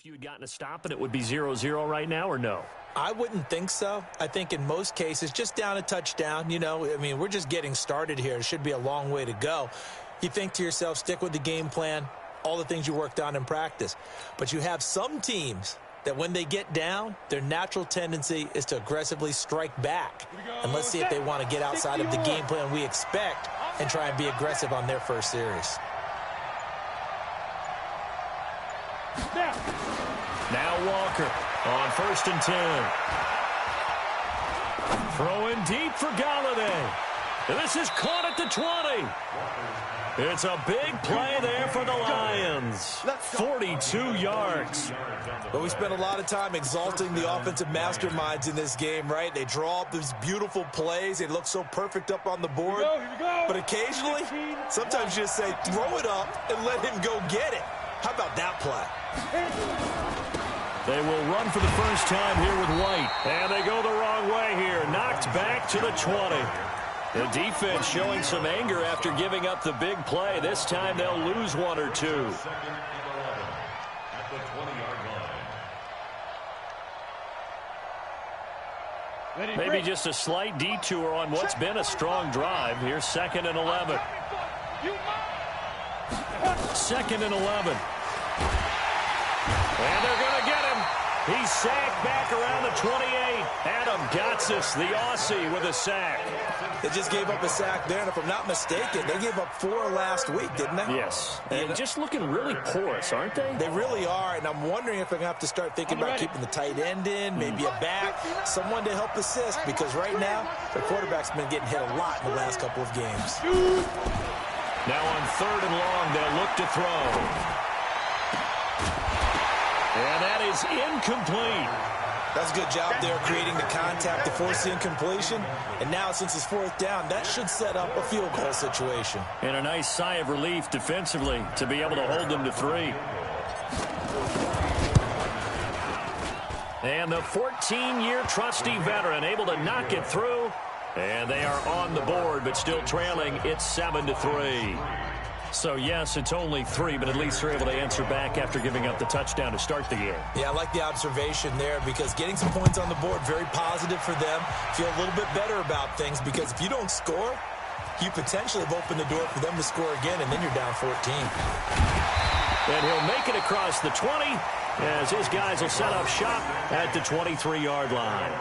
if you had gotten a stop and it would be 0-0 right now, or no? I wouldn't think so. I think in most cases, just down a touchdown, we're just getting started here. It should be a long way to go. You think to yourself, stick with the game plan, all the things you worked on in practice. But you have some teams that when they get down, their natural tendency is to aggressively strike back. And let's see if they want to get outside of the game plan we expect and try and be aggressive on their first series. Now Walker on 1st and 10. Throwing deep for Galladay. This is caught at the 20. It's a big play there for the Lions. 42 yards. But we spent a lot of time exalting the offensive masterminds in this game, right? They draw up these beautiful plays. They look so perfect up on the board. But occasionally, sometimes you just say, throw it up and let him go get it. How about that play? They will run for the first time here with White. And they go the wrong way here. Knocked back to the 20. The defense showing some anger after giving up the big play. This time they'll lose one or two. Maybe just a slight detour on what's been a strong drive. Here's 2nd and 11. 2nd and 11. And they're going to get him. He's sacked back around the 28. Adam Gotsis, the Aussie, with a sack. They just gave up a sack there, and if I'm not mistaken, they gave up 4 last week, didn't they? Yes. And just looking really porous, aren't they? They really are, and I'm wondering if I'm going to have to start thinking about keeping the tight end in, maybe a back, someone to help assist, because right now, the quarterback's been getting hit a lot in the last couple of games. Now on 3rd and long, they'll look to throw. And that is incomplete. That's a good job there creating the contact to force the incompletion. And now since it's 4th down, that should set up a field goal situation. And a nice sigh of relief defensively to be able to hold them to 3. And the 14-year trusty veteran able to knock it through. And they are on the board, but still trailing. It's 7-3. So, yes, it's only 3, but at least they're able to answer back after giving up the touchdown to start the game. Yeah, I like the observation there because getting some points on the board, very positive for them. Feel a little bit better about things because if you don't score, you potentially have opened the door for them to score again, and then you're down 14. And he'll make it across the 20 as his guys will set up shop at the 23-yard line.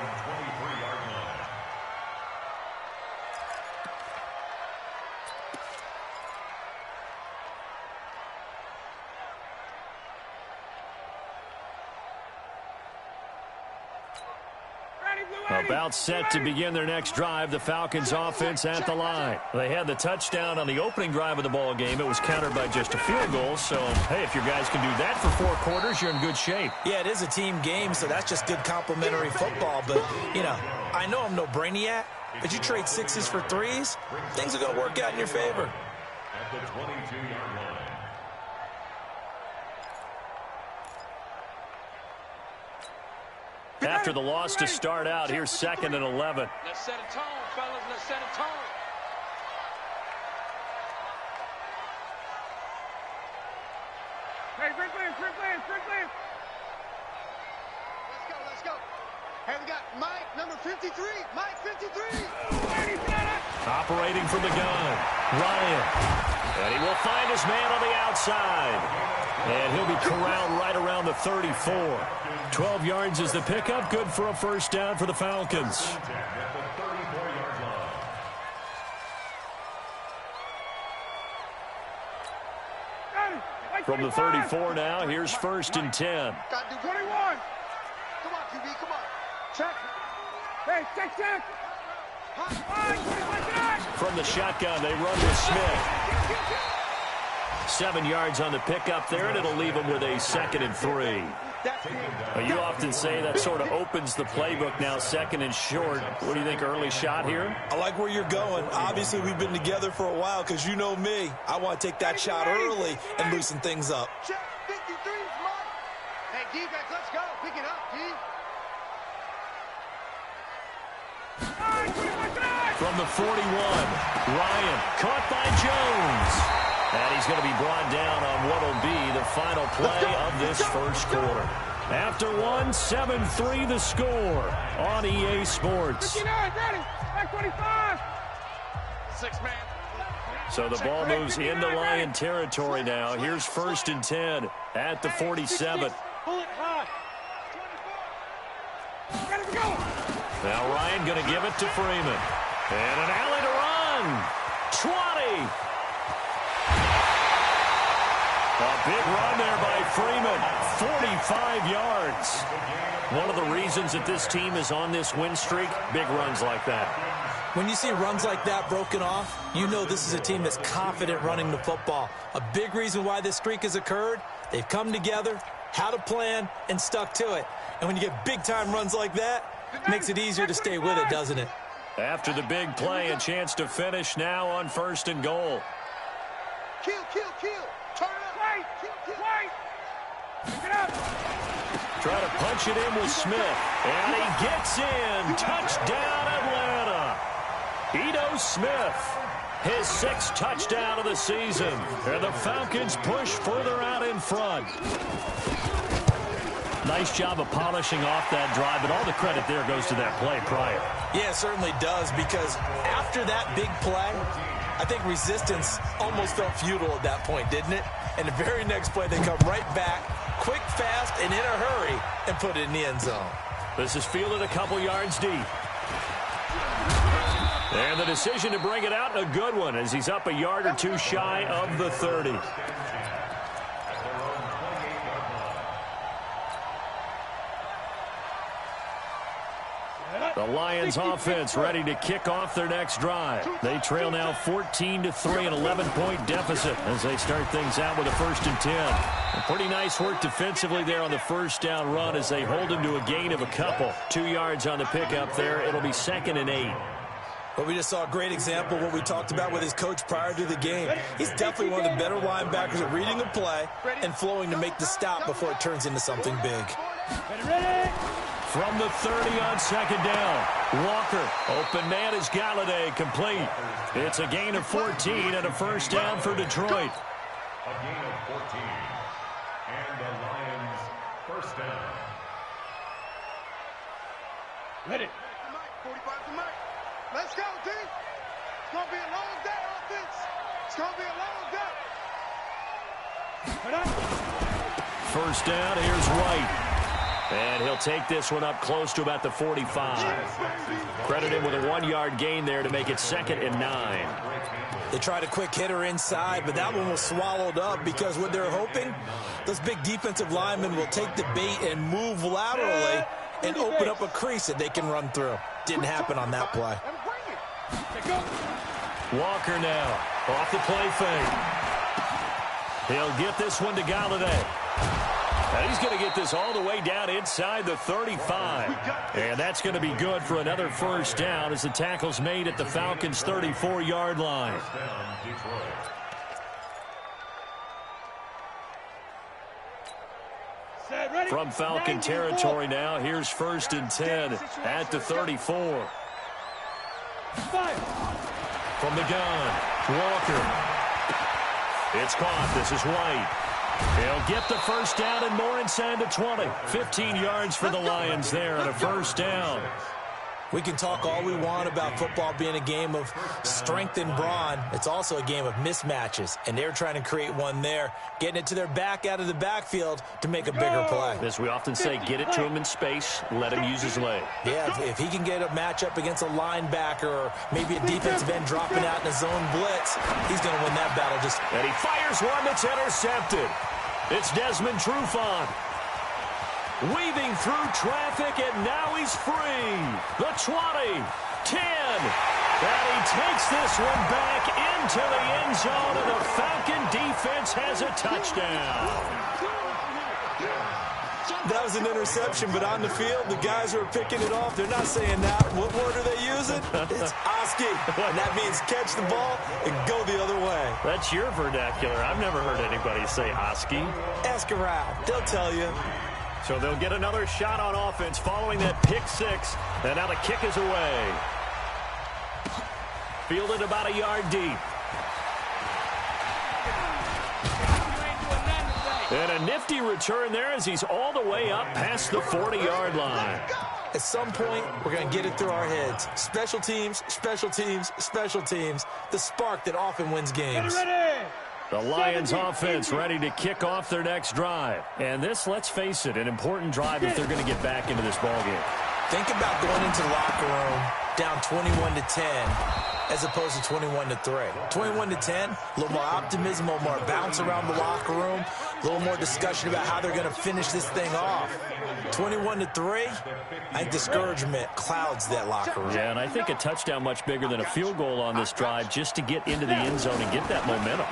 About set to begin their next drive, the Falcons offense at the line. They had the touchdown on the opening drive of the ball game. It was countered by just a field goal. So, hey, if your guys can do that for 4 quarters, you're in good shape. Yeah, it is a team game, so that's just good complimentary football. But, I know I'm no brainiac, but you trade 6s for 3s, things are going to work out in your favor. At the 22-yard line. After the loss to start out, here's 2nd and 11. Let's set a tone, fellas. Let's set a tone. Hey, quick play. Let's go. Hey, we got Mike, number 53. Mike, 53. Operating from the gun, Ryan. And he will find his man on the outside. And he'll be corralled right around the 34. 12 yards is the pickup. Good for a first down for the Falcons. From the 34 now, here's 1st and 10. Got to do 21. Come on, QB, come on. Check. Hey, check. From the shotgun, they run with Smith. 7 yards on the pickup there, and it'll leave them with a 2nd and 3. You often say that sort of opens the playbook now, 2nd and short. What do you think, early shot here? I like where you're going. Obviously, we've been together for a while because you know me. I want to take that shot early and loosen things up. Check, 53, Mike. Hey, defense, let's go. Pick it up, D. From the 41, Ryan caught by Jones. And he he's going to be brought down on what will be the final play of this first quarter. After one, 7-3 the score on EA Sports. 59, ready. Back 25. 6-man. So the ball moves into Lion territory now. Here's 1st and 10 at the 47. Pull it high. Ready to go. Now Ryan going to give it to Freeman. And an alley to run. 20. A big run there by Freeman. 45 yards. One of the reasons that this team is on this win streak, big runs like that. When you see runs like that broken off, you know this is a team that's confident running the football. A big reason why this streak has occurred, they've come together, had a plan, and stuck to it. And when you get big-time runs like that, it makes it easier to stay with it, doesn't it? After the big play, a chance to finish now on 1st and goal. Kill, kill, kill. Turn it up. Wait. Kill, kill. Wait. Pick it up. Try to punch it in with Smith. And he gets in. Touchdown, Atlanta. Ito Smith, his 6th touchdown of the season. And the Falcons push further out in front. Nice job of polishing off that drive, but all the credit there goes to that play prior. Yeah, it certainly does, because after that big play, I think resistance almost felt futile at that point, didn't it? And the very next play, they come right back, quick, fast, and in a hurry, and put it in the end zone. This is fielded a couple yards deep. And the decision to bring it out, a good one, as he's up a yard or two shy of the 30. The Lions offense ready to kick off their next drive. They trail now 14-3, an 11-point deficit as they start things out with a 1st and 10. And pretty nice work defensively there on the first down run as they hold him to a gain of a couple. 2 yards on the pickup there. It'll be 2nd and 8. But we just saw a great example of what we talked about with his coach prior to the game. He's definitely one of the better linebackers at reading a play and flowing to make the stop before it turns into something big. Ready. From the 30 on 2nd down. Walker, open man is Galladay, complete. It's a gain of 14 and a 1st down for Detroit. A gain of 14. And the Lions 1st down. Ready. 45 to Mike. Let's go, D. It's going to be a long day, offense. It's going to be a long day. 1st down, here's Wright. And he'll take this one up close to about the 45. Credit him with a 1-yard gain there to make it 2nd and 9. They tried a quick hitter inside, but that one was swallowed up because what they're hoping, those big defensive linemen will take the bait and move laterally and open up a crease that they can run through. Didn't happen on that play. Walker now off the play fake. He'll get this one to Galladay. And he's going to get this all the way down inside the 35. And that's going to be good for another 1st down as the tackle's made at the Falcons' 34-yard line. From Falcon territory now, here's 1st and 10 at the 34. From the gun, Walker. It's caught. This is White. He'll get the 1st down and more inside the 20. 15 yards for the Lions there and a 1st down. We can talk all we want about football being a game of strength and brawn. It's also a game of mismatches, and they're trying to create one there, getting it to their back out of the backfield to make a bigger play. As we often say, get it to him in space, let him use his leg. Yeah, if he can get a matchup against a linebacker or maybe a defensive end dropping out in a zone blitz, he's going to win that battle. And he fires one that's intercepted. It's Desmond Trufant. Weaving through traffic, and now he's free. The 20, 10, and he takes this one back into the end zone, and the Falcon defense has a touchdown. That was an interception, but on the field, the guys who are picking it off, they're not saying that. What word are they using? It's Oski, and that means catch the ball and go the other way. That's your vernacular. I've never heard anybody say Oski. Ask around. They'll tell you. So they'll get another shot on offense following that pick six. And now the kick is away. Fielded about a yard deep. And a nifty return there as he's all the way up past the 40-yard line. At some point, we're going to get it through our heads. Special teams, special teams, special teams. The spark that often wins games. The Lions offense ready to kick off their next drive. And this, let's face it, an important drive if they're going to get back into this ballgame. Think about going into the locker room down 21-10 as opposed to 21-3. 21-10, a little more optimism, a little more bounce around the locker room, a little more discussion about how they're going to finish this thing off. 21-3, I think discouragement clouds that locker room. Yeah, and I think a touchdown much bigger than a field goal on this drive just to get into the end zone and get that momentum.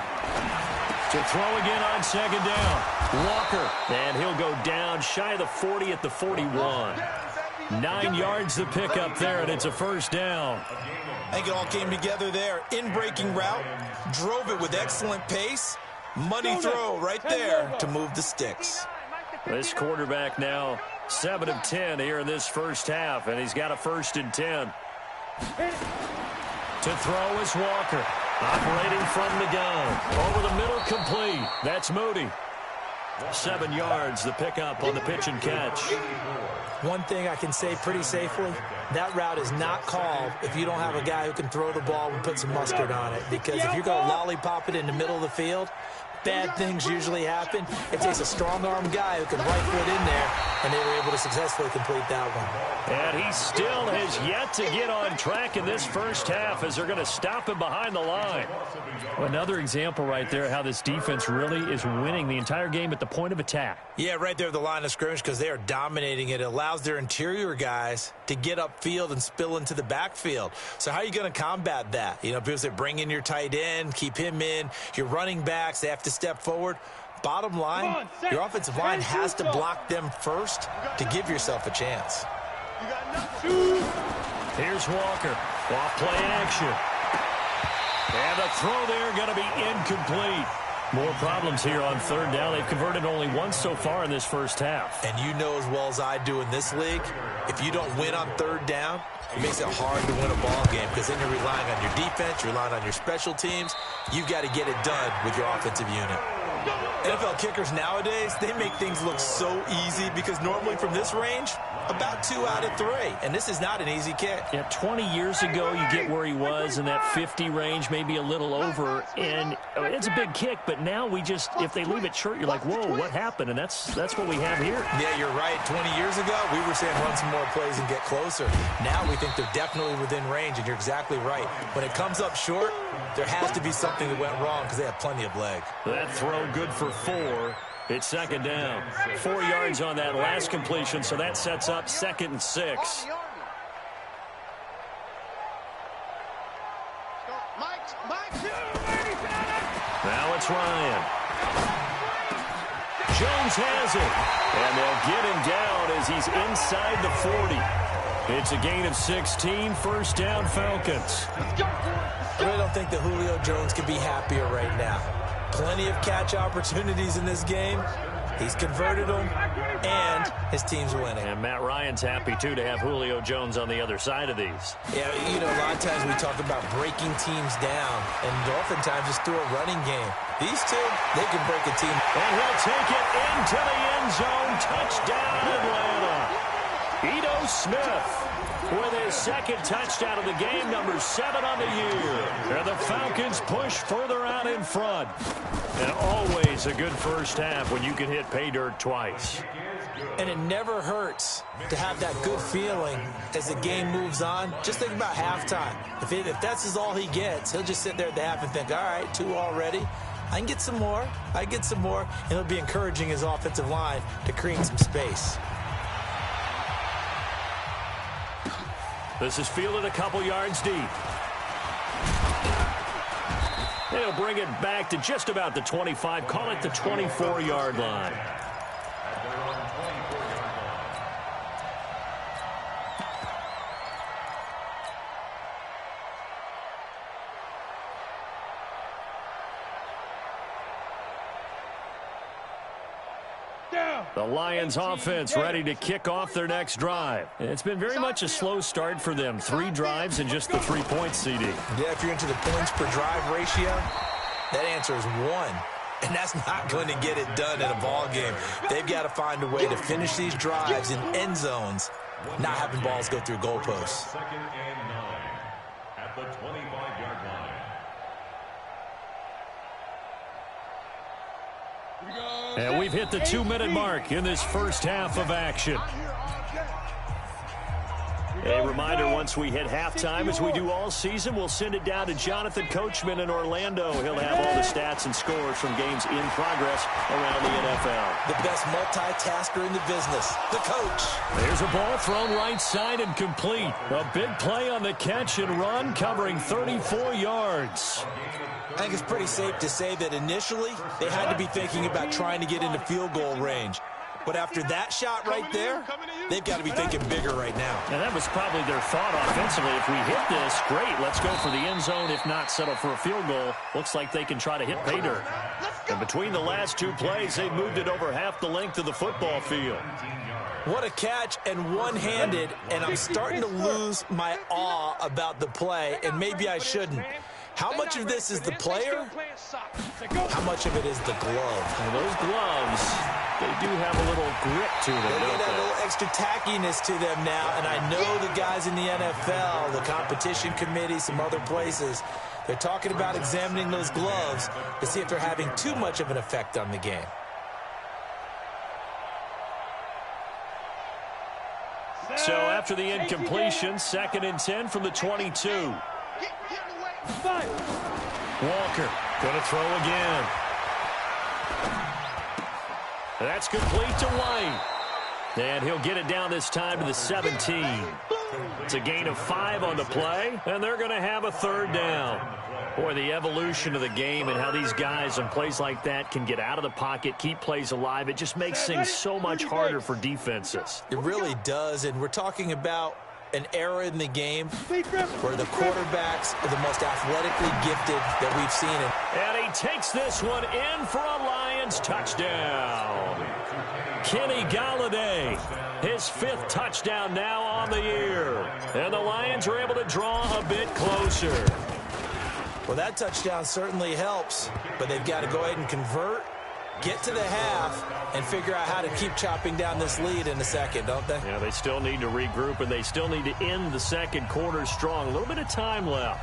To throw again on second down. Walker, and he'll go down shy of the 40 at the 41. 9 yards to pick up there, and it's a first down. I think it all came together there. In-breaking route, drove it with excellent pace. Money throw right there to move the sticks. This quarterback now 7 of 10 here in this first half, and he's got a 1st and 10. To throw is Walker, operating from the gun. Over the middle, complete. That's Moody. 7 yards, the pickup on the pitch and catch. One thing I can say pretty safely, that route is not called if you don't have a guy who can throw the ball and put some mustard on it. Because if you're going to lollipop it in the middle of the field, bad things usually happen. It takes a strong-arm guy who can rifle it in there, and they were able to successfully complete that one. And he still has yet to get on track in this first half as they're going to stop him behind the line. Another example right there how this defense really is winning the entire game at the point of attack. Yeah, right there at the line of scrimmage because they are dominating it. It allows their interior guys to get upfield and spill into the backfield. So how are you going to combat that? You know, people say bring in your tight end, keep him in. Your running backs, they have to step forward. Bottom line, your offensive line has to block them first to give yourself a chance. Here's Walker. Off play action. And the throw there going to be incomplete. More problems here on third down. They've converted only once so far in this first half. And you know as well as I do in this league, if you don't win on third down, it makes it hard to win a ball game because then you're relying on your defense, you're relying on your special teams. You've got to get it done with your offensive unit. NFL kickers nowadays, they make things look so easy because normally from this range, about 2 out of 3. And this is not an easy kick. Yeah, 20 years ago, you get where he was in that 50 range, maybe a little over. And it's a big kick, but now we just, if they leave it short, you're like, whoa, what happened? And that's what we have here. Yeah, you're right. 20 years ago, we were saying run some more plays and get closer. Now we think they're definitely within range, and you're exactly right. When it comes up short, there has to be something that went wrong because they have plenty of leg. That throw good for 4. It's second down. 4 yards on that last completion, so that sets up 2nd and 6. Now it's Ryan. Jones has it. And they'll get him down as he's inside the 40. It's a gain of 16, first down Falcons. I really don't think that Julio Jones could be happier right now. Plenty of catch opportunities in this game. He's converted them, and his team's winning. And Matt Ryan's happy, too, to have Julio Jones on the other side of these. Yeah, you know, a lot of times we talk about breaking teams down, and oftentimes just through a running game. These two, they can break a team. And he'll take it into the end zone. Touchdown, Atlanta. Ito Smith with his 2nd touchdown of the game, number 7 on the year. And the Falcons push further out in front. And always a good first half when you can hit pay dirt twice. And it never hurts to have that good feeling as the game moves on. Just think about halftime. If that's all he gets, he'll just sit there at the half and think, all right, 2 already. I can get some more. I get some more. And he'll be encouraging his offensive line to create some space. This is fielded a couple yards deep. They'll bring it back to just about the 25. Call it the 24-yard line. The Lions offense ready to kick off their next drive. It's been very much a slow start for them. 3 drives and just the 3 points, CD. Yeah, if you're into the points per drive ratio, that answer is 1. And that's not going to get it done in a ball game. They've got to find a way to finish these drives in end zones, not having balls go through goalposts. 2nd and 9 at the 25-yard line. And we've hit the 2-minute mark in this first half of action. A reminder, once we hit halftime, as we do all season, we'll send it down to Jonathan Coachman in Orlando. He'll have all the stats and scores from games in progress around the NFL. The best multitasker in the business, the coach. There's a ball thrown right side and complete. A big play on the catch and run, covering 34 yards. I think it's pretty safe to say that initially they had to be thinking about trying to get into field goal range. But after that shot right there, they've got to be thinking bigger right now. And that was probably their thought offensively. If we hit this, great, let's go for the end zone. If not, settle for a field goal. Looks like they can try to hit pay dirt. And between the last two plays, they moved it over half the length of the football field. What a catch, and one-handed, and I'm starting to lose my awe about the play, and maybe I shouldn't. How much of this is the player? How much of it is the glove? And those gloves, they do have a little grip to them, They don't got a they? little extra tackiness to them now, and I know the guys in the NFL, the competition committee, some other places, they're talking about examining those gloves to see if they're having too much of an effect on the game. So after the incompletion, 2nd and 10 from the 22. Walker going to throw again. That's complete to White. And he'll get it down this time to the 17. It's a gain of 5 on the play, and they're going to have a 3rd down. Boy, the evolution of the game and how these guys in plays like that can get out of the pocket, keep plays alive, it just makes things so much harder for defenses. It really does, and we're talking about an era in the game where the quarterbacks are the most athletically gifted that we've seen. And he takes this one in for a Lions touchdown. Kenny Galladay, his 5th touchdown now on the year. And the Lions are able to draw a bit closer. Well, that touchdown certainly helps, but they've got to go ahead and convert, get to the half, and figure out how to keep chopping down this lead in the second, don't they? Yeah, they still need to regroup, and they still need to end the second quarter strong. A little bit of time left.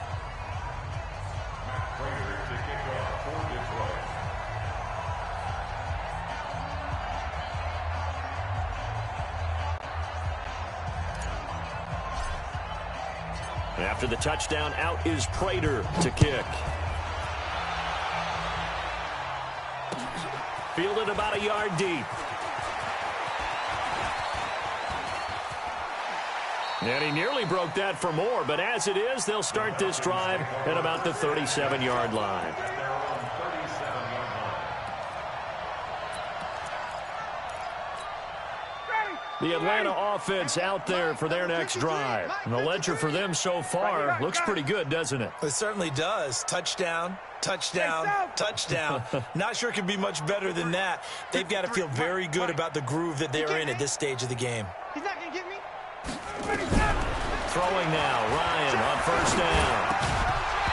After the touchdown, out is Prater to kick. Fielded about a yard deep. And he nearly broke that for more, but as it is, they'll start this drive at about the 37-yard line. The Atlanta offense out there for their next drive. And the ledger for them so far looks pretty good, doesn't it? It certainly does. Touchdown, touchdown, touchdown. Not sure it could be much better than that. They've got to feel very good about the groove that they're in at this stage of the game. He's not going to get me. Throwing now, Ryan on 1st down.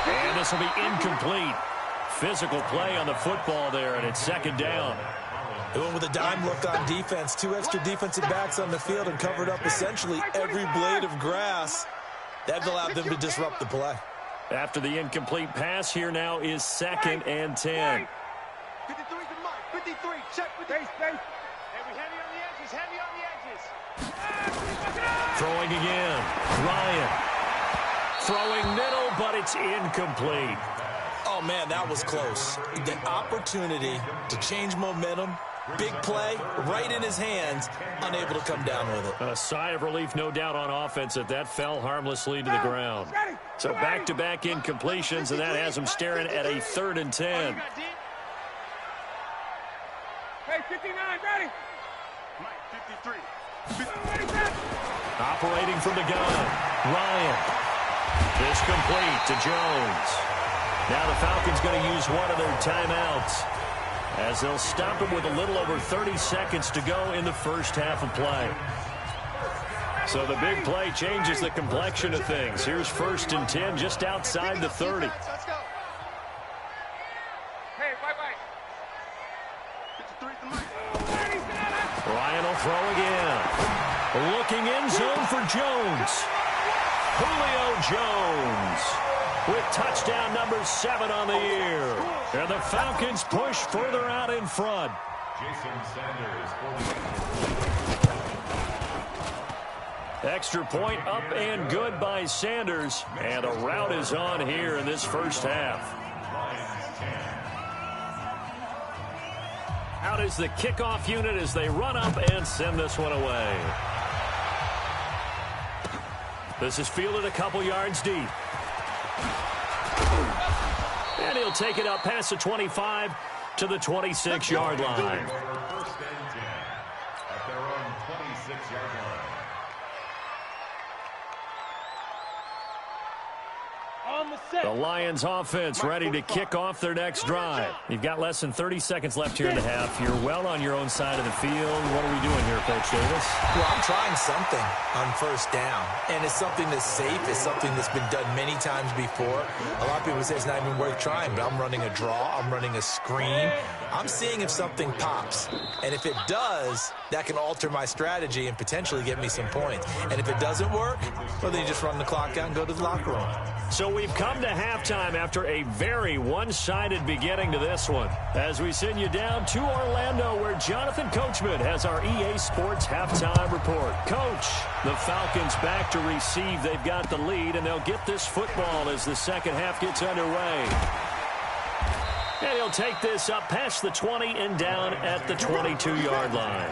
And this will be incomplete. Physical play on the football there, and it's 2nd down. They went with a dime look on defense. 2 extra defensive backs on the field and covered up essentially every blade of grass. That allowed them to disrupt the play. After the incomplete pass, here now is 2nd and 10. 53 to Mike. 53. Check with the space. Hey, we heavy on the edges. Heavy on the edges. Throwing again. Ryan. Throwing middle, but it's incomplete. Oh, man, that was close. The opportunity to change momentum, big play, right in his hands, unable to come down with it. A sigh of relief, no doubt, on offense that that fell harmlessly to the ground. So back-to-back incompletions, and that has them staring at a 3rd and 10. Hey, 59, ready? Mike, 53. Operating from the gun, Ryan. This complete to Jones. Now the Falcons going to use one of their timeouts as they'll stop him with a little over 30 seconds to go in the first half of play. So the big play changes the complexion of things. Here's 1st and 10 just outside the 30. Let's go. Hey, bye-bye. Ryan will throw again. Looking in zone for Jones. Julio Jones with touchdown number 7 on the year. And the Falcons push further out in front. Jason Sanders. Extra point up and good by Sanders. And a rout is on here in this first half. Out is the kickoff unit as they run up and send this one away. This is fielded a couple yards deep. And he'll take it up past the 25 to the 26-yard line. First and 10 at their own 26-yard line. The Lions offense ready to kick off their next drive. You've got less than 30 seconds left here in the half. You're well on your own side of the field. What are we doing here, Coach Davis? Well, I'm trying something on first down, and it's something that's safe. It's something that's been done many times before. A lot of people say it's not even worth trying, but I'm running a draw. I'm running a screen. I'm seeing if something pops, and if it does, that can alter my strategy and potentially get me some points. And if it doesn't work, well, then you just run the clock out and go to the locker room. So we've come to halftime after a very one-sided beginning to this one. As we send you down to Orlando, where Jonathan Coachman has our EA Sports halftime report. Coach, the Falcons back to receive. They've got the lead, and they'll get this football as the second half gets underway. And he'll take this up past the 20 and down at the 22-yard line.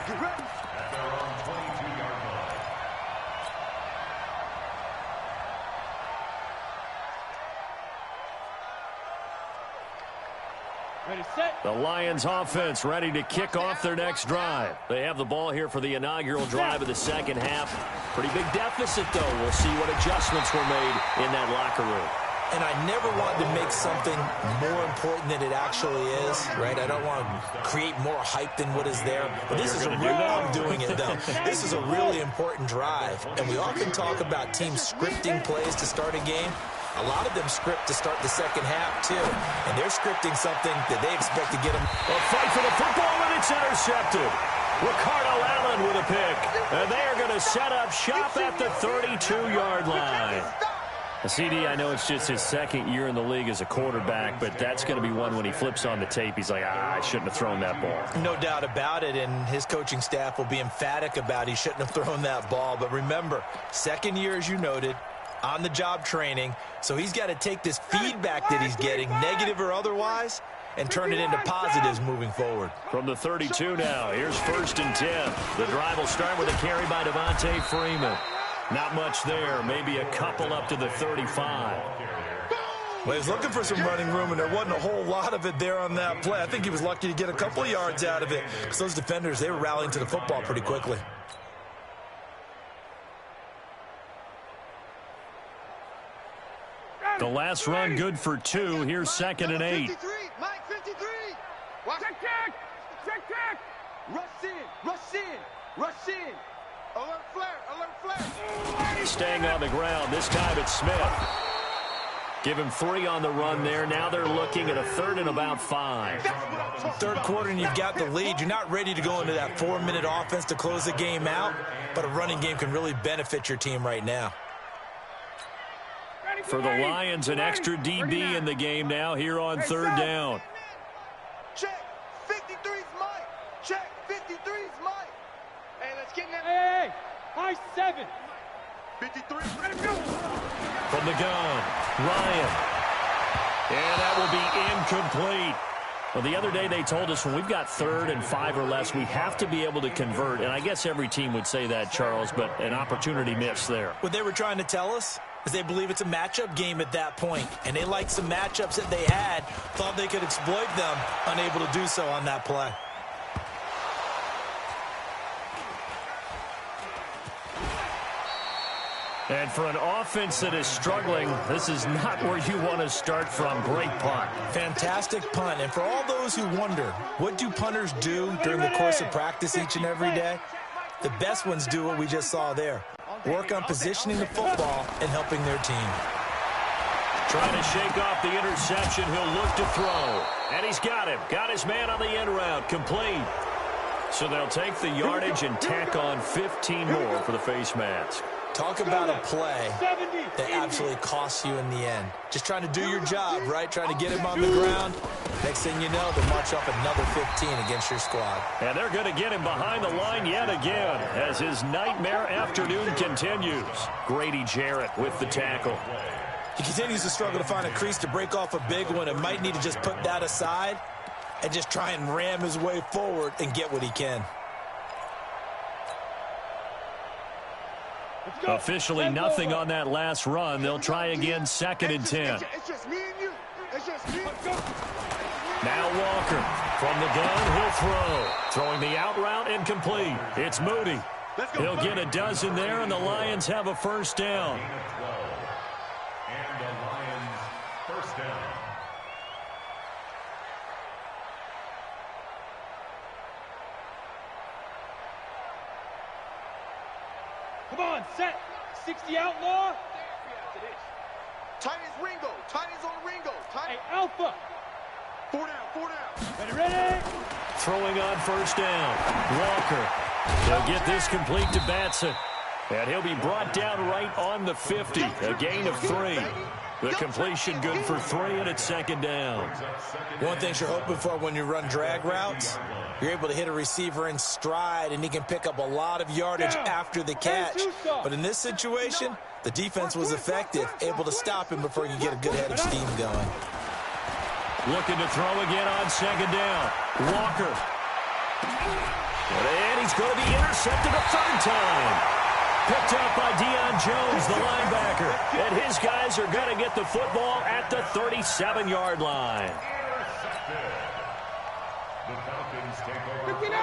The Lions offense ready to kick off their next drive. They have the ball here for the inaugural drive of the second half. Pretty big deficit, though. We'll see what adjustments were made in that locker room. And I never want to make something more important than it actually is, right? I don't want to create more hype than what is there. But this is I'm doing it, though. This is a really important drive. And we often talk about teams scripting plays to start a game. A lot of them script to start the second half, too. And they're scripting something that they expect to get them. A fight for the football, and it's intercepted. Ricardo Allen with a pick. And they are going to set up shop at the 32-yard line. CD, I know it's just his second year in the league as a quarterback, but that's going to be one when he flips on the tape. He's like, I shouldn't have thrown that ball. No doubt about it, and his coaching staff will be emphatic about he shouldn't have thrown that ball. But remember, second year, as you noted, on-the-job training, so he's got to take this feedback that he's getting, negative or otherwise, and turn it into positives moving forward. From the 32 now, here's 1st and 10. The drive will start with a carry by Devontae Freeman. Not much there, maybe a couple up to the 35. Well, he was looking for some running room, and there wasn't a whole lot of it there on that play. I think he was lucky to get a couple of yards out of it, because those defenders, they were rallying to the football pretty quickly. The last run good for 2. Here's 2nd and 8. 53, Mike 53. Check. Rush in. Alert flare. Staying on the ground. This time it's Smith. Give him 3 on the run there. Now they're looking at a 3rd and about 5. Third quarter and you've got the lead. You're not ready to go into that 4-minute offense to close the game out, but a running game can really benefit your team right now. For the Lions, an extra DB in the game now here on 3rd down. Check. 53's Mike. Check. 53's Mike. Hey, let's get in that. Hey, high 7. 53. From the gun, Ryan. And that will be incomplete. Well, the other day they told us when we've got 3rd and 5 or less, we have to be able to convert. And I guess every team would say that, Charles, but an opportunity missed there. What they were trying to tell us is they believe it's a matchup game at that point. And they liked some matchups that they had, thought they could exploit them, unable to do so on that play. And for an offense that is struggling, this is not where you want to start from. Great punt. Fantastic punt. And for all those who wonder, what do punters do during the course of practice each and every day? The best ones do what we just saw there. Work on positioning the football and helping their team. Trying to shake off the interception. He'll look to throw. And he's got him. Got his man on the end route. Complete. So they'll take the yardage and tack on 15 more for the face mask. Talk about a play that absolutely costs you in the end. Just trying to do your job, right? Trying to get him on the ground. Next thing you know, they'll march up another 15 against your squad. And they're going to get him behind the line yet again as his nightmare afternoon continues. Grady Jarrett with the tackle. He continues to struggle to find a crease to break off a big one and might need to just put that aside and just try and ram his way forward and get what he can. Officially nothing on that last run. They'll try again, 2nd and 10. It's just me and you. It's just me. Now Walker from the gun. He'll throw. Throwing the out route incomplete. It's Moody. He'll get a dozen there, and the Lions have a first down. And the Lions first down. Come on, set. 60 outlaw. Tight as Ringo. Tight as on Ringo. Hey, Tight. Alpha. 4 down. 4 down. Ready? Throwing on first down. Walker. They'll get this complete to Batson. And he'll be brought down right on the 50. A gain of 3. The completion good for 3, and it's 2nd down. One thing you're hoping for when you run drag routes, you're able to hit a receiver in stride, and he can pick up a lot of yardage after the catch. But in this situation, the defense was effective, able to stop him before you get a good head of steam going. Looking to throw again on 2nd down. Walker. And he's going to be intercepted a 3rd time. Picked up by Deion Jones, the linebacker. And his guys are going to get the football at the 37-yard line.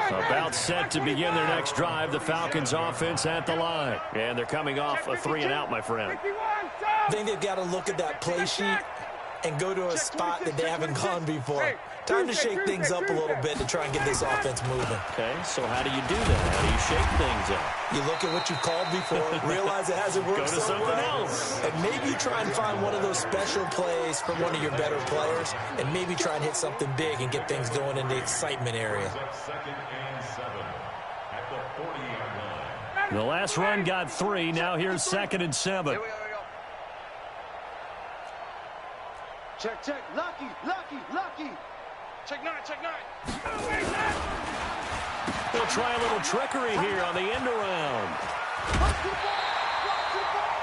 About set to begin their next drive. The Falcons offense at the line. And they're coming off a 3-and-out, my friend. I think they've got to look at that play sheet and go to a spot that they haven't gone before. Time to shake things up a little bit to try and get this offense moving. Okay, so how do you do that? How do you shake things up? You look at what you called before, realize it hasn't worked Go to so something well, else. and maybe try and find one of those special plays from one of your better players, and maybe try and hit something big and get things going in the excitement area. 2nd and 7 at the 40-yard line. The last run got 3. Now here's 2nd and 7. Here we go. Check, check. Lucky, lucky, lucky. Check 9, check 9. They'll try a little trickery here on the end around.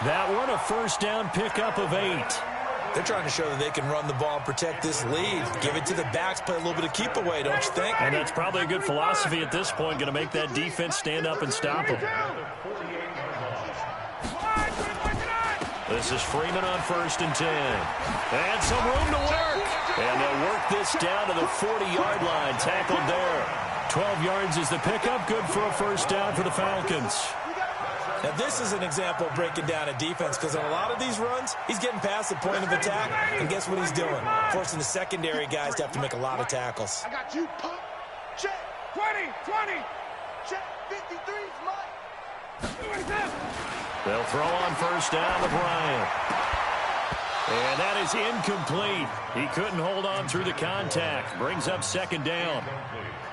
That one a first down pickup of 8. They're trying to show that they can run the ball and protect this lead. Give it to the backs, play a little bit of keep away, don't you think? And that's probably a good philosophy at this point, going to make that defense stand up and stop them. This is Freeman on 1st and 10. And some room to work. And they'll work this down to the 40-yard line. Tackled there. 12 yards is the pickup. Good for a first down for the Falcons. Now, this is an example of breaking down a defense, because on a lot of these runs, he's getting past the point of attack, and guess what he's doing? Forcing the secondary guys to have to make a lot of tackles. I got you, pump. Check. 20, 20. Check. 53's mine. They'll throw on first down to Bryant. And that is incomplete. He couldn't hold on through the contact. Brings up 2nd down.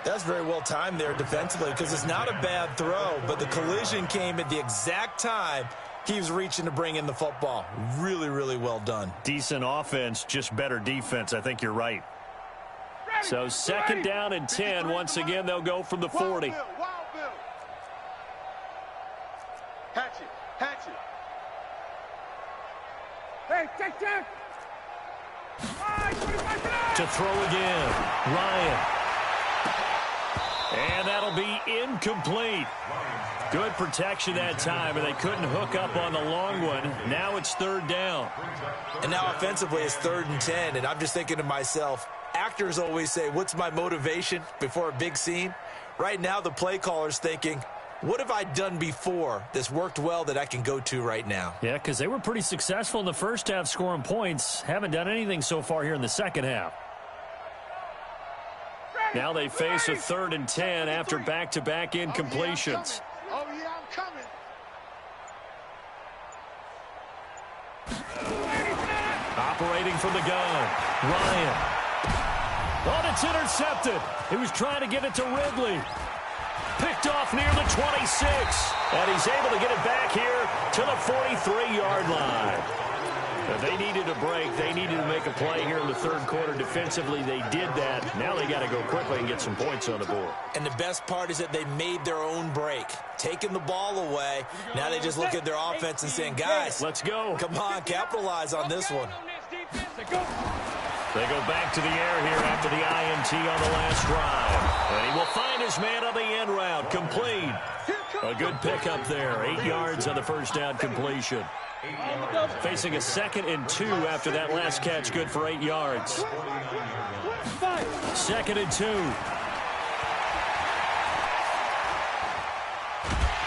That's very well timed there defensively, because it's not a bad throw, but the collision came at the exact time he was reaching to bring in the football. Really, really well done. Decent offense, just better defense. I think you're right. So 2nd down and 10. Once again, they'll go from the 40. Wild Bill. Hatchet, hatchet. Hey, check. To throw again. Ryan. And that'll be incomplete. Good protection that time, and they couldn't hook up on the long one. Now it's 3rd down. And now offensively it's 3rd and 10, and I'm just thinking to myself, actors always say, what's my motivation before a big scene? Right now the play caller's thinking, what have I done before that's worked well that I can go to right now? Yeah, because they were pretty successful in the first half scoring points. Haven't done anything so far here in the second half. Now they face a 3rd and 10 after back-to-back incompletions. Oh, yeah, I'm coming. Operating from the gun, Ryan. Oh, it's intercepted. He was trying to get it to Ridley. Picked off near the 26. And he's able to get it back here to the 43-yard line. They needed a break. They needed to make a play here in the third quarter. Defensively, they did that. Now they got to go quickly and get some points on the board. And the best part is that they made their own break, taking the ball away. Now they just look at their offense and saying, guys, let's go. Come on, capitalize on this one. They go back to the air here after the INT on the last drive. And he will find his man on the end route. Complete. A good pickup there. 8 yards on the first down completion. Facing a 2nd and 2 after that last catch. Good for 8 yards. 2nd and 2.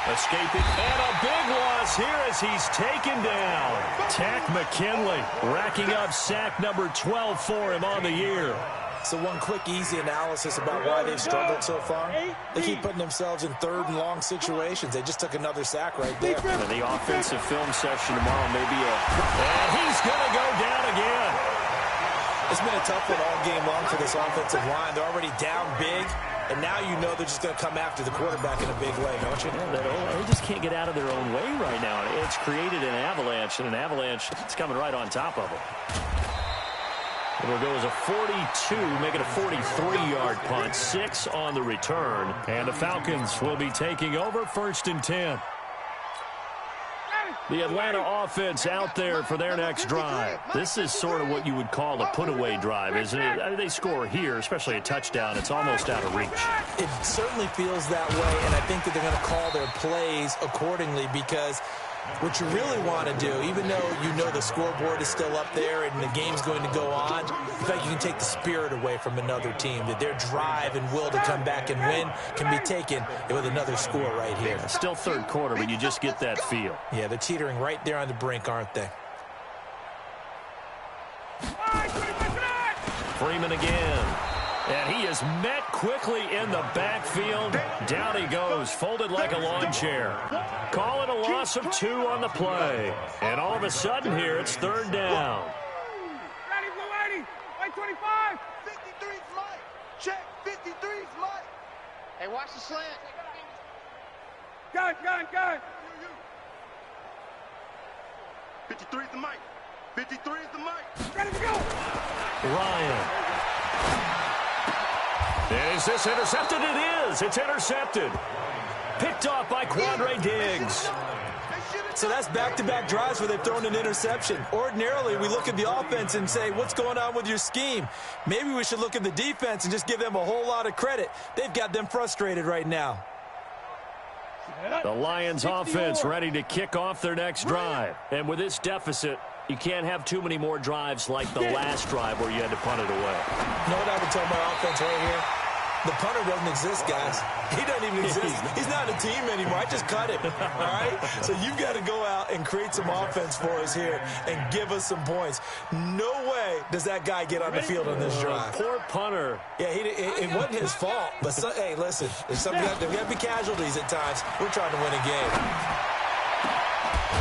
Escaping, and a big loss here as he's taken down. Tack McKinley racking up sack number 12 for him on the year. So one quick, easy analysis about why they've struggled so far. They keep putting themselves in third and long situations. They just took another sack right there. And the offensive film session tomorrow may be and he's going to go down again. It's been a tough one all game long for this offensive line. They're already down big, and now you know they're just going to come after the quarterback in a big way, don't you? Yeah, they just can't get out of their own way right now. It's created an avalanche, and an avalanche is coming right on top of them. It'll go as a 42, make it a 43-yard punt, 6 on the return. And the Falcons will be taking over 1st and 10. The Atlanta offense out there for their next drive. This is sort of what you would call a put-away drive, isn't it? I mean, they score here, especially a touchdown. It's almost out of reach. It certainly feels that way, and I think that they're going to call their plays accordingly because what you really want to do, even though you know the scoreboard is still up there and the game's going to go on, in fact, you can take the spirit away from another team, that their drive and will to come back and win can be taken with another score right here. Yeah, still third quarter, but you just get that feel. Yeah, they're teetering right there on the brink, aren't they? Freeman again. And he is met quickly in the backfield. Down he goes, folded like a lawn chair. Call it a loss of 2 on the play. And all of a sudden here, it's 3rd down. Ready, blue 80. White 25. 53's Mike. Check. 53's Mike. Hey, watch the slant. Gun. 53's the Mike. 53's the Mike. Ready to go. Ryan. Is this intercepted? It is. It's intercepted. Picked off by Quandre Diggs. So that's back-to-back drives where they've thrown an interception. Ordinarily, we look at the offense and say, what's going on with your scheme? Maybe we should look at the defense and just give them a whole lot of credit. They've got them frustrated right now. The Lions offense ready to kick off their next drive. And with this deficit, you can't have too many more drives like the last drive where you had to punt it away. You know what I would tell my offense right here? The punter doesn't exist, guys. He doesn't even exist. He's not a team anymore. I just cut him, all right? So you've got to go out and create some offense for us here and give us some points. No way does that guy get on the field on this drive. Poor punter. Yeah, it wasn't his fault. But, hey, listen, there's got to be casualties at times. We're trying to win a game.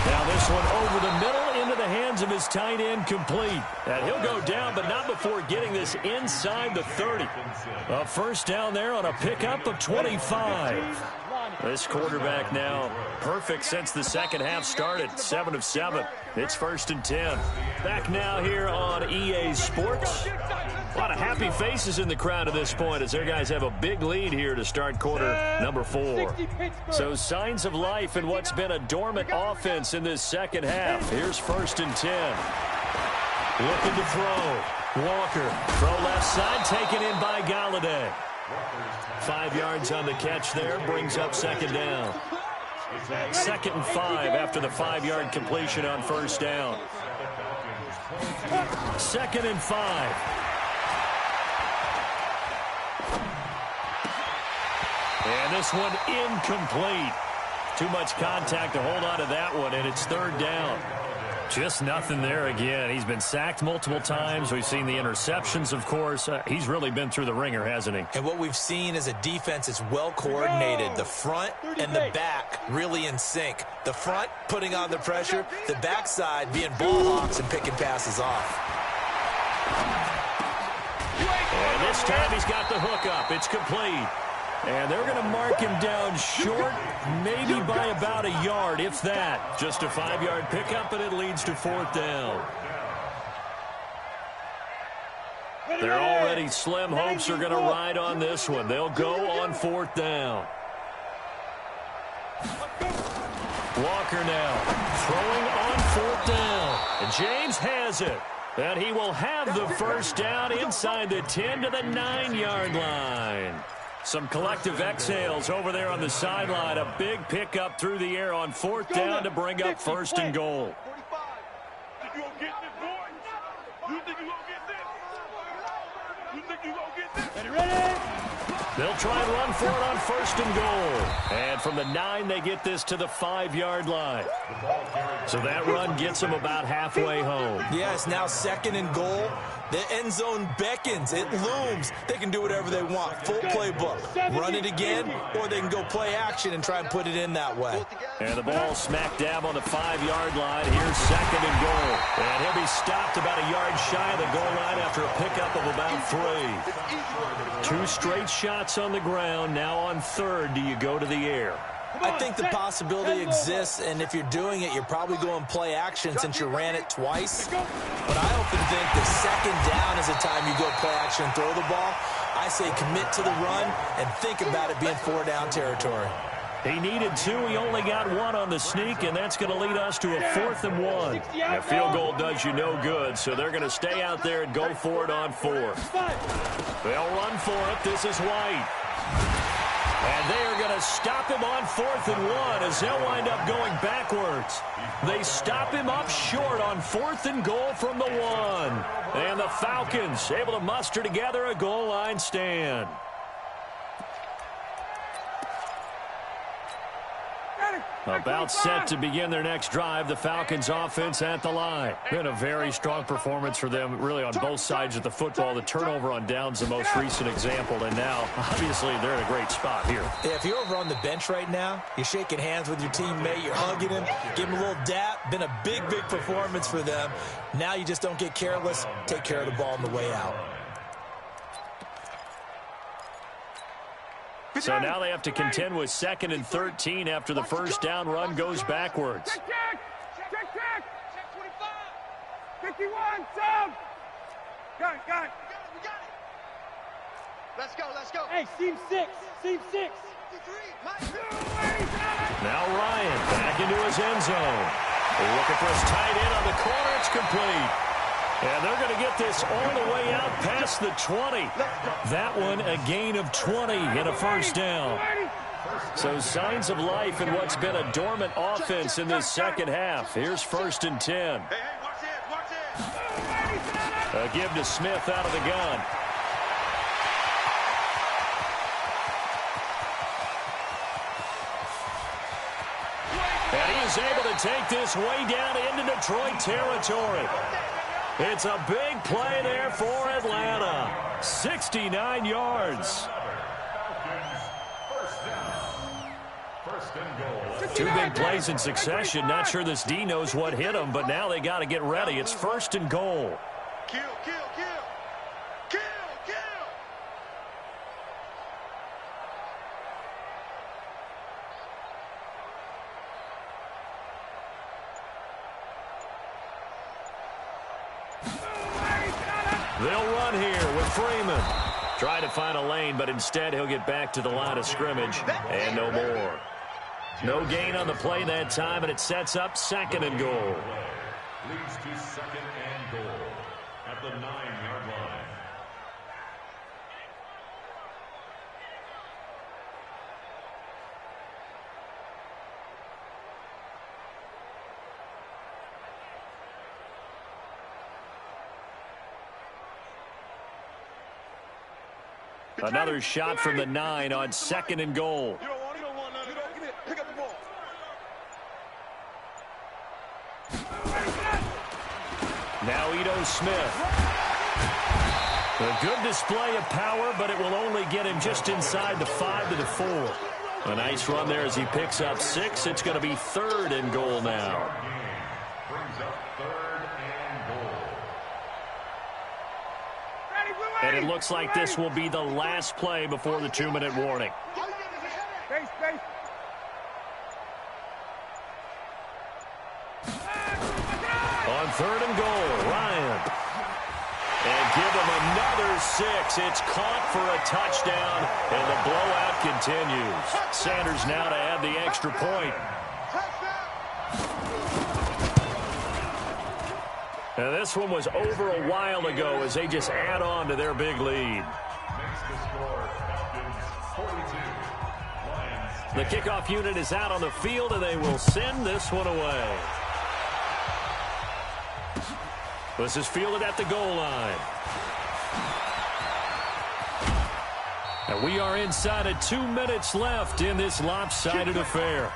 Now this one over the middle into the hands of his tight end, complete. And he'll go down, but not before getting this inside the 30. A first down there on a pickup of 25. This quarterback now perfect since the second half started. 7 of 7. It's 1st and 10. Back now here on EA Sports. A lot of happy faces in the crowd at this point as their guys have a big lead here to start quarter number 4. So signs of life in what's been a dormant offense in this second half. Here's 1st and 10. Looking to throw. Walker. Throw left side, taken in by Galladay. 5 yards on the catch there, brings up 2nd down. 2nd and 5 after the 5-yard completion on 1st down. 2nd and 5. And this one incomplete. Too much contact to hold on to that one, and it's 3rd down. Just nothing there again. He's been sacked multiple times. We've seen the interceptions, of course. He's really been through the ringer, hasn't he? And what we've seen is a defense that's well coordinated. The front and the back really in sync. The front putting on the pressure, the backside being ball hawks and picking passes off. And this time he's got the hook up. It's complete. And they're going to mark him down short, maybe by about a yard, if that. Just a 5-yard pickup, and it leads to 4th down. Their already slim hopes are going to ride on this one. They'll go on 4th down. Walker now throwing on 4th down. And James has it. And he will have the first down inside the 10 to the 9-yard line. Some collective exhales over there on the sideline. A big pickup through the air on 4th down to bring up 1st and goal. You gonna get this, boy? You think you gonna get this? You think you gonna get this? Ready? They'll try and run for it on 1st and goal. And from the 9, they get this to the 5-yard line. So that run gets them about halfway home. Yes, now 2nd and goal. The end zone beckons. It looms. They can do whatever they want. Full playbook. Run it again, or they can go play action and try and put it in that way. And the ball smack dab on the 5-yard line. Here's 2nd and goal. And he'll be stopped about a yard shy of the goal line after a pickup of about 3. 2 straight shots on the ground. Now on 3rd, do you go to the air? I think the possibility exists, and if you're doing it, you're probably going play action since you ran it twice. But I often think the 2nd down is the time you go play action and throw the ball. I say commit to the run and think about it being 4-down territory. He needed 2. He only got 1 on the sneak, and that's going to lead us to a 4th and 1. A field goal does you no good, so they're going to stay out there and go for it on 4th. They'll run for it. This is White. And they are going to stop him on 4th and 1 as they'll wind up going backwards. They stop him up short on 4th and goal from the 1. And the Falcons able to muster together a goal line stand. About set to begin their next drive, the Falcons offense at the line. Been a very strong performance for them, really, on both sides of the football. The turnover on downs, the most recent example, and now, obviously, they're in a great spot here. Yeah, if you're over on the bench right now, you're shaking hands with your teammate, you're hugging him, give him a little dap. Been a big, big performance for them. Now you just don't get careless. Take care of the ball on the way out. So now they have to contend with 2nd and 13 after the first down run goes backwards. Check. Check 25. 51, Sam. Got it. We got it. Let's go. Hey, seam 6. Now Ryan back into his end zone. Looking for his tight end on the corner. It's complete. And they're going to get this all the way out past the 20. That one a gain of 20 and a first down. So signs of life in what's been a dormant offense in this second half. Here's 1st and 10. Hey, watch it. A give to Smith out of the gun. And he is able to take this way down into Detroit territory. It's a big play there for Atlanta. 69 yards. 2 big plays in succession. Not sure this D knows what hit him, but now they got to get ready. It's 1st and goal. Kill. They'll run here with Freeman. Try to find a lane, but instead he'll get back to the line of scrimmage and no more. No gain on the play that time, and it sets up 2nd and goal. Leads to 2nd and goal at the 9-yard line. Another shot from the 9 on 2nd and goal. You don't want none. Pick up the ball. Now Ito Smith. A good display of power, but it will only get him just inside the 5 to the 4. A nice run there as he picks up 6. It's going to be 3rd and goal now. Brings up 3rd and goal. And it looks like this will be the last play before the 2-minute warning. Base. On 3rd and goal, Ryan. And give him another 6. It's caught for a touchdown, and the blowout continues. Sanders now to add the extra point. And this one was over a while ago as they just add on to their big lead. Makes the score Falcons 42. Lions. The kickoff unit is out on the field, and they will send this one away. This is fielded at the goal line. And we are inside of 2 minutes left in this lopsided affair.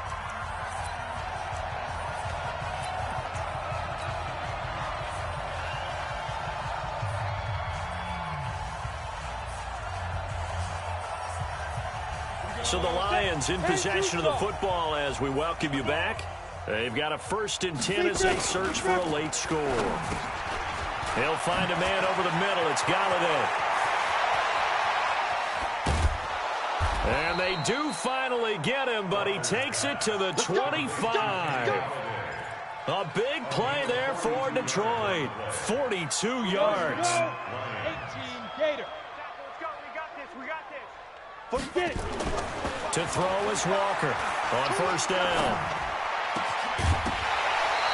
So the Lions in possession of the football as we welcome you back. They've got a 1st and 10 as they search for a late score. They'll find a man over the middle. It's Galladay. And they do finally get him, but he takes it to the 25. A big play there for Detroit. 42 yards. 18 Gator. Forget it. To throw is Walker on 1st down.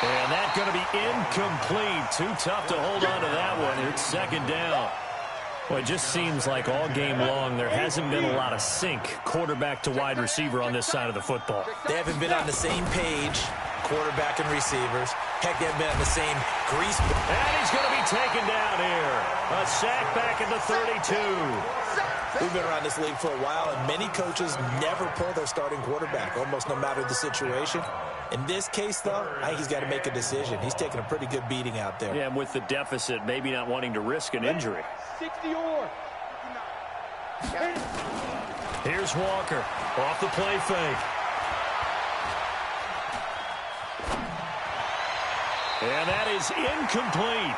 And that's going to be incomplete. Too tough to hold on to that one. It's 2nd down. Well, it just seems like all game long there hasn't been a lot of sync quarterback to wide receiver on this side of the football. They haven't been on the same page, quarterback and receivers. Heck, they haven't been on the same grease. And he's going to be taken down here. A sack back at the 32. We've been around this league for a while, and many coaches never pull their starting quarterback, almost no matter the situation. In this case, though, I think he's got to make a decision. He's taking a pretty good beating out there. Yeah, and with the deficit, maybe not wanting to risk an injury. 60 or. Here's Walker off the play fake. And that is incomplete.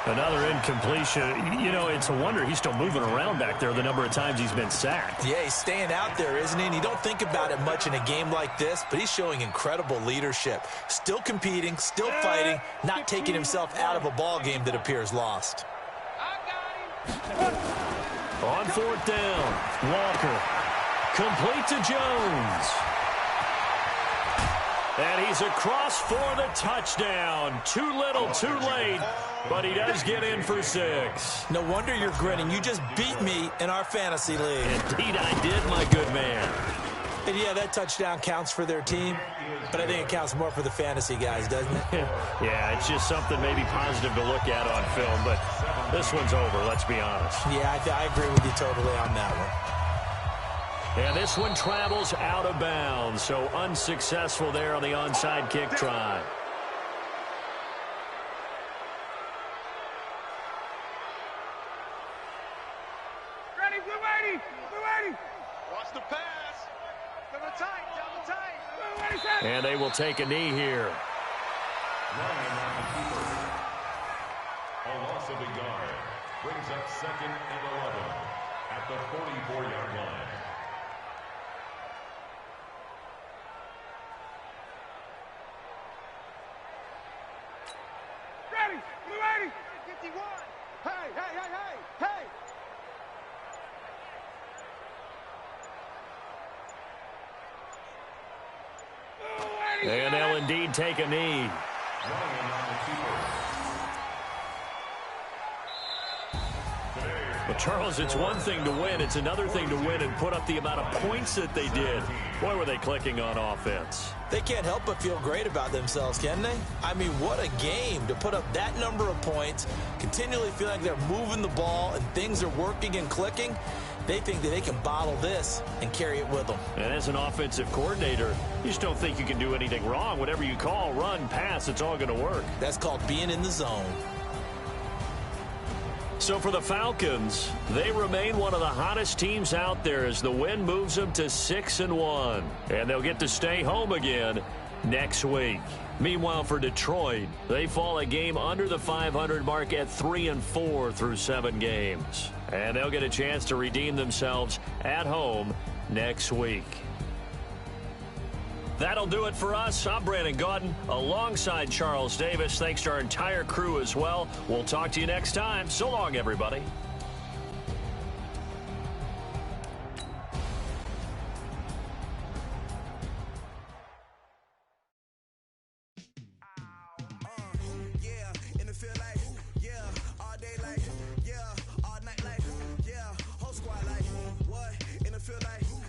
Another incompletion. You know, it's a wonder he's still moving around back there the number of times he's been sacked. Yeah, he's staying out there, isn't he? And you don't think about it much in a game like this, but he's showing incredible leadership. Still competing, still fighting, not taking himself out of a ball game that appears lost. On 4th down, Walker. Complete to Jones. And he's across for the touchdown. Too little, too late, but he does get in for 6. No wonder you're grinning. You just beat me in our fantasy league. Indeed I did, my good man. And yeah, that touchdown counts for their team, but I think it counts more for the fantasy guys, doesn't it? Yeah, it's just something maybe positive to look at on film, but this one's over, let's be honest. Yeah, I agree with you totally on that one. And this one travels out of bounds, so unsuccessful there on the onside kick try. Ready, we're ready. Watch the pass. Down the tight. And they will take a knee here. A loss of a yard brings up 2nd and 11 at the 44-yard line. Ready. 51. Hey. And they'll indeed take a knee. Well, Charles, it's one thing to win. It's another thing to win and put up the amount of points that they did. Boy, were they clicking on offense. They can't help but feel great about themselves, can they? I mean, what a game to put up that number of points, continually feel like they're moving the ball and things are working and clicking. They think that they can bottle this and carry it with them. And as an offensive coordinator, you just don't think you can do anything wrong. Whatever you call, run, pass, it's all going to work. That's called being in the zone. So for the Falcons, they remain one of the hottest teams out there as the win moves them to 6-1. And they'll get to stay home again next week. Meanwhile, for Detroit, they fall a game under the 500 mark at 3-4 through 7 games. And they'll get a chance to redeem themselves at home next week. That'll do it for us. I'm Brandon Gaudin alongside Charles Davis. Thanks to our entire crew as well. We'll talk to you next time. So long, everybody. Feel like